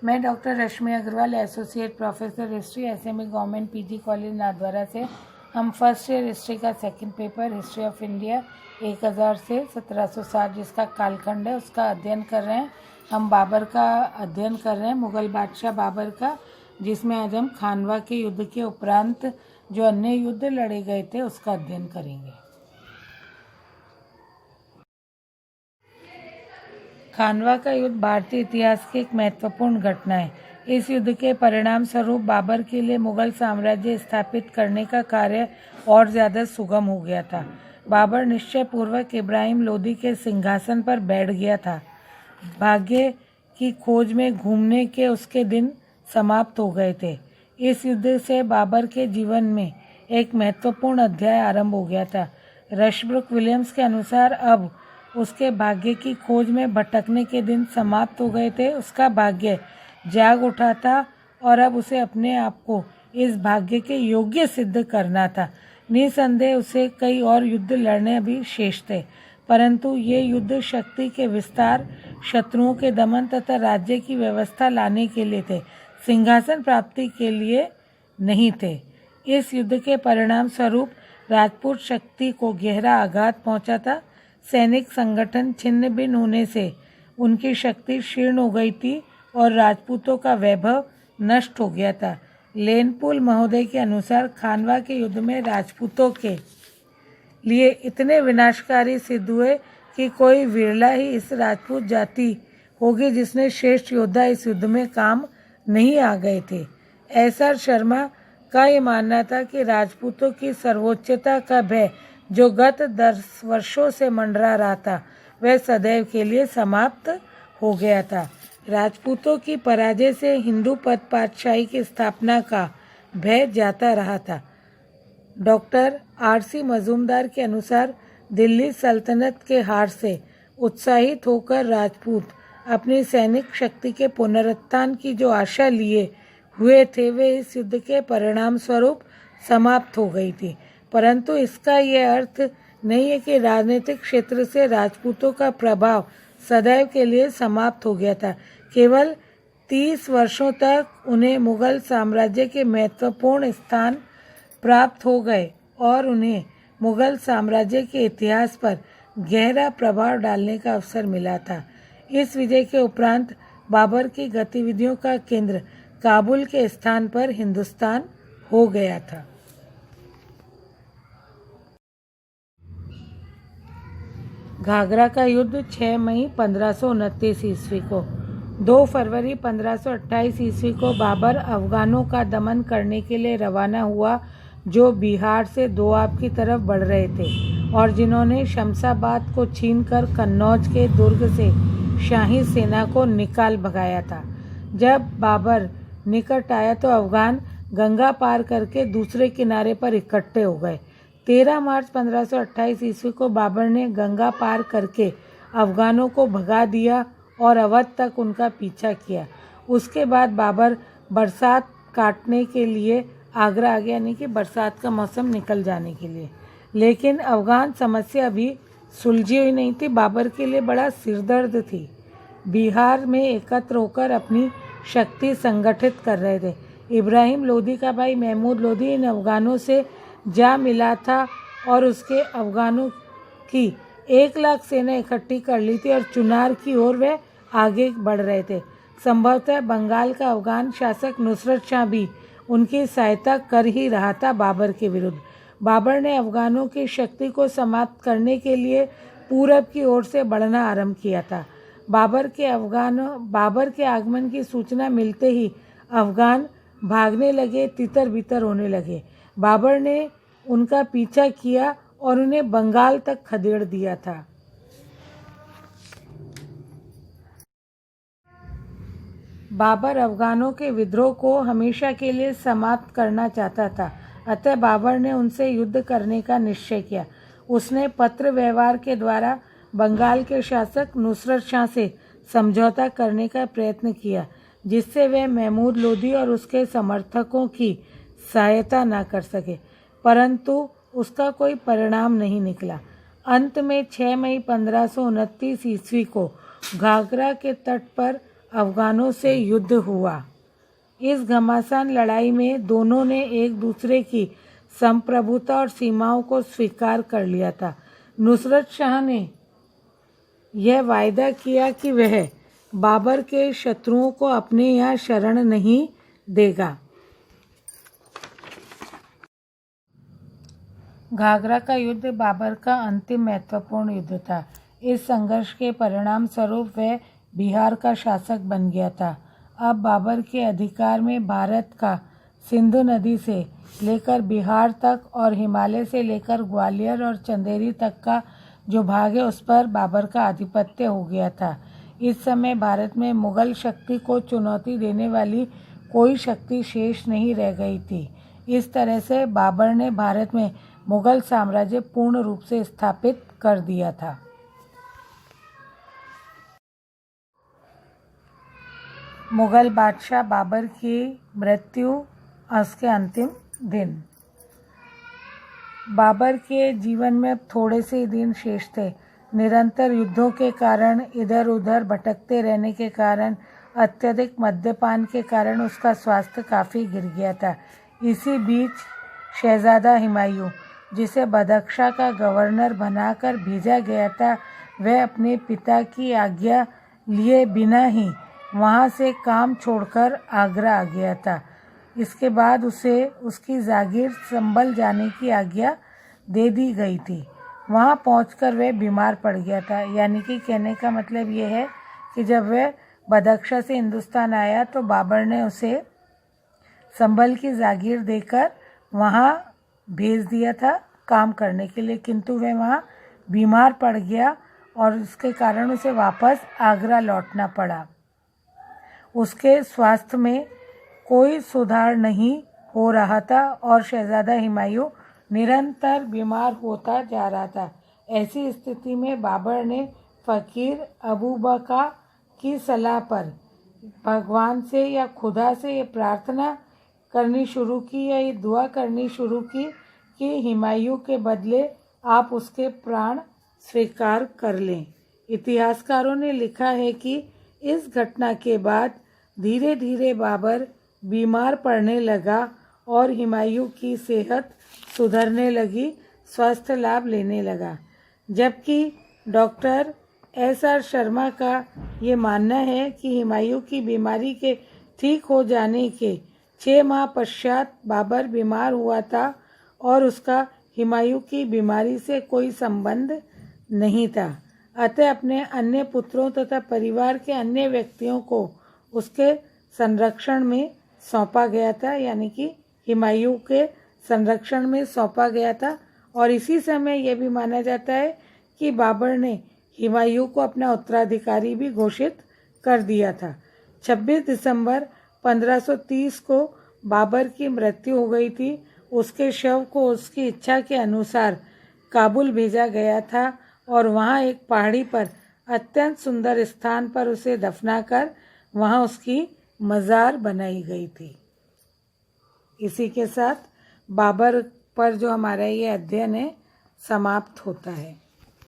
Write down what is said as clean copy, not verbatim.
मैं doctor Rashmi Agrawal, associate professor history, SME government PG college Nathdwara से हम फर्स्ट ईयर हिस्ट्री का second paper history of India 1000 से 1760 जिसका कालखंड है उसका अध्ययन कर रहे हैं। हम बाबर का अध्ययन कर रहे हैं, मुग़ल बादशाह बाबर का, जिसमें आज हम खानवा के युद्ध के उपरांत जो अन्य युद्ध लड़े गए थे उसका अध्ययन करेंगे। खानवा का युद्ध भारतीय इतिहास की एक महत्वपूर्ण घटना है। इस युद्ध के परिणाम स्वरूप बाबर के लिए मुगल साम्राज्य स्थापित करने का कार्य और ज़्यादा सुगम हो गया था। बाबर निश्चय पूर्वक इब्राहिम लोदी के सिंहासन पर बैठ गया था। भाग्य की खोज में घूमने के उसके दिन समाप्त हो गए थे। इस युद्ध से बाबर के जीवन में एक महत्वपूर्ण अध्याय आरंभ हो गया था। रशब्रुक विलियम्स के अनुसार अब उसके भाग्य की खोज में भटकने के दिन समाप्त हो गए थे। उसका भाग्य जाग उठा था और अब उसे अपने आप को इस भाग्य के योग्य सिद्ध करना था। निसंदेह उसे कई और युद्ध लड़ने भी शेष थे, परंतु ये युद्ध शक्ति के विस्तार, शत्रुओं के दमन तथा राज्य की व्यवस्था लाने के लिए थे, सिंहासन प्राप्ति के लिए नहीं थे। इस युद्ध के परिणाम स्वरूप राजपूत शक्ति को गहरा आघात पहुंचा था। सैनिक संगठन छिन्न भिन्न होने से उनकी शक्ति क्षीण हो गई थी और राजपूतों का वैभव नष्ट हो गया था। लेनपुल महोदय के अनुसार खानवा के युद्ध में राजपूतों के लिए इतने विनाशकारी सिद्ध हुए कि कोई विरला ही इस राजपूत जाति होगी जिसने श्रेष्ठ योद्धा इस युद्ध में काम नहीं आ गए थे। एसआर शर्मा का ये मानना था कि राजपूतों की सर्वोच्चता का भय जो गत 10 वर्षों से मंडरा रहा था वह सदैव के लिए समाप्त हो गया था। राजपूतों की पराजय से हिंदू पद पातशाही की स्थापना का भय जाता रहा था। डॉक्टर आरसी मजूमदार के अनुसार दिल्ली सल्तनत के हार से उत्साहित होकर राजपूत अपनी सैनिक शक्ति के पुनरुत्थान की जो आशा लिए हुए थे वे इस युद्ध के परिणाम स्वरूप समाप्त हो गई थी, परंतु इसका यह अर्थ नहीं है कि राजनीतिक क्षेत्र से राजपूतों का प्रभाव सदैव के लिए समाप्त हो गया था। केवल 30 वर्षों तक उन्हें मुगल साम्राज्य के महत्वपूर्ण स्थान प्राप्त हो गए और उन्हें मुगल साम्राज्य के इतिहास पर गहरा प्रभाव डालने का अवसर मिला था। इस विजय के उपरांत बाबर की गतिविधियों का केंद्र काबुल के स्थान पर हिंदुस्तान हो गया था। घाघरा का युद्ध 6 मई 1529 ईस्वी को। 2 फरवरी 1528 ईस्वी को बाबर अफगानों का दमन करने के लिए रवाना हुआ, जो बिहार से दोआब की तरफ बढ़ रहे थे और जिन्होंने शमशाबाद को छीनकर कन्नौज के दुर्ग से शाही सेना को निकाल भगाया था। जब बाबर निकट आया तो अफगान गंगा पार करके दूसरे किनारे पर इकट्ठे हो गए। 13 मार्च 1528 ईस्वी को बाबर ने गंगा पार करके अफगानों को भगा दिया और अवध तक उनका पीछा किया। उसके बाद बाबर बरसात काटने के लिए आगरा आ गया, यानी कि बरसात का मौसम निकल जाने के लिए। लेकिन अफगान समस्या अभी सुलझी हुई नहीं थी, बाबर के लिए बड़ा सिरदर्द थी। बिहार में एकत्र होकर अपनी शक्ति संगठित कर रहे थे। इब्राहिम लोदी का भाई महमूद लोदी इन अफगानों से जा मिला था और उसके अफगानों की 1 लाख सेना इकट्ठी कर ली थी और चुनार की ओर वे आगे बढ़ रहे थे। संभवतः बंगाल का अफगान शासक नुसरत शाह भी उनकी सहायता कर ही रहा था बाबर के विरुद्ध। बाबर ने अफगानों की शक्ति को समाप्त करने के लिए पूरब की ओर से बढ़ना आरंभ किया था। बाबर के आगमन की सूचना मिलते ही अफगान भागने लगे, तितर बितर होने लगे। बाबर ने उनका पीछा किया और उन्हें बंगाल तक खदेड़ दिया था। बाबर अफगानों के विद्रोह को हमेशा के लिए समाप्त करना चाहता था, अतः बाबर ने उनसे युद्ध करने का निश्चय किया। उसने पत्र व्यवहार के द्वारा बंगाल के शासक नुसरत शाह से समझौता करने का प्रयत्न किया, जिससे वे महमूद लोदी और उसके समर्थकों की सहायता न कर सके, परंतु उसका कोई परिणाम नहीं निकला। अंत में 6 मई 1529 ईस्वी को घाघरा के तट पर अफगानों से युद्ध हुआ। इस घमासान लड़ाई में दोनों ने एक दूसरे की संप्रभुता और सीमाओं को स्वीकार कर लिया था। नुसरत शाह ने यह वायदा किया कि वह बाबर के शत्रुओं को अपने यहाँ शरण नहीं देगा। घाघरा का युद्ध बाबर का अंतिम महत्वपूर्ण युद्ध था। इस संघर्ष के परिणाम स्वरूप वह बिहार का शासक बन गया था। अब बाबर के अधिकार में भारत का सिंधु नदी से लेकर बिहार तक और हिमालय से लेकर ग्वालियर और चंदेरी तक का जो भाग है उस पर बाबर का आधिपत्य हो गया था। इस समय भारत में मुगल शक्ति को चुनौती देने वाली कोई शक्ति शेष नहीं रह गई थी। इस तरह से बाबर ने भारत में मुगल साम्राज्य पूर्ण रूप से स्थापित कर दिया था। मुगल बादशाह बाबर की मृत्यु, उसके अंतिम दिन। बाबर के जीवन में थोड़े से दिन शेष थे। निरंतर युद्धों के कारण, इधर उधर भटकते रहने के कारण, अत्यधिक मद्यपान के कारण उसका स्वास्थ्य काफ़ी गिर गया था। इसी बीच शहजादा हुमायूं, जिसे बदख्शां का गवर्नर बनाकर भेजा गया था, वह अपने पिता की आज्ञा लिए बिना ही वहाँ से काम छोड़कर आगरा आ गया था। इसके बाद उसे उसकी जागीर संभल जाने की आज्ञा दे दी गई थी। वहाँ पहुंचकर वह बीमार पड़ गया था। यानी कि कहने का मतलब ये है कि जब वह बदख्शां से हिंदुस्तान आया तो बाबर ने उसे संभल की जागीर देकर वहाँ भेज दिया था काम करने के लिए, किंतु वह वहाँ बीमार पड़ गया और इसके कारण उसे वापस आगरा लौटना पड़ा। उसके स्वास्थ्य में कोई सुधार नहीं हो रहा था और शहजादा हुमायूं निरंतर बीमार होता जा रहा था। ऐसी स्थिति में बाबर ने फ़कीर अबू बका की सलाह पर भगवान से या खुदा से ये प्रार्थना करनी शुरू की या ये दुआ करनी शुरू की कि हुमायूं के बदले आप उसके प्राण स्वीकार कर लें। इतिहासकारों ने लिखा है कि इस घटना के बाद धीरे धीरे बाबर बीमार पड़ने लगा और हुमायूं की सेहत सुधरने लगी, स्वास्थ्य लाभ लेने लगा। जबकि डॉक्टर एस.आर. शर्मा का ये मानना है कि हुमायूं की बीमारी के ठीक हो जाने के 6 माह पश्चात बाबर बीमार हुआ था और उसका हुमायूं की बीमारी से कोई संबंध नहीं था। अतः अपने अन्य पुत्रों तथा परिवार के अन्य व्यक्तियों को उसके संरक्षण में सौंपा गया था, यानी कि हुमायूं के संरक्षण में सौंपा गया था। और इसी समय यह भी माना जाता है कि बाबर ने हुमायूं को अपना उत्तराधिकारी भी घोषित कर दिया था। 26 दिसंबर 1530 को बाबर की मृत्यु हो गई थी। उसके शव को उसकी इच्छा के अनुसार काबुल भेजा गया था और वहाँ एक पहाड़ी पर अत्यंत सुंदर स्थान पर उसे दफनाकर वहाँ उसकी मज़ार बनाई गई थी। इसी के साथ बाबर पर जो हमारा ये अध्ययन है समाप्त होता है।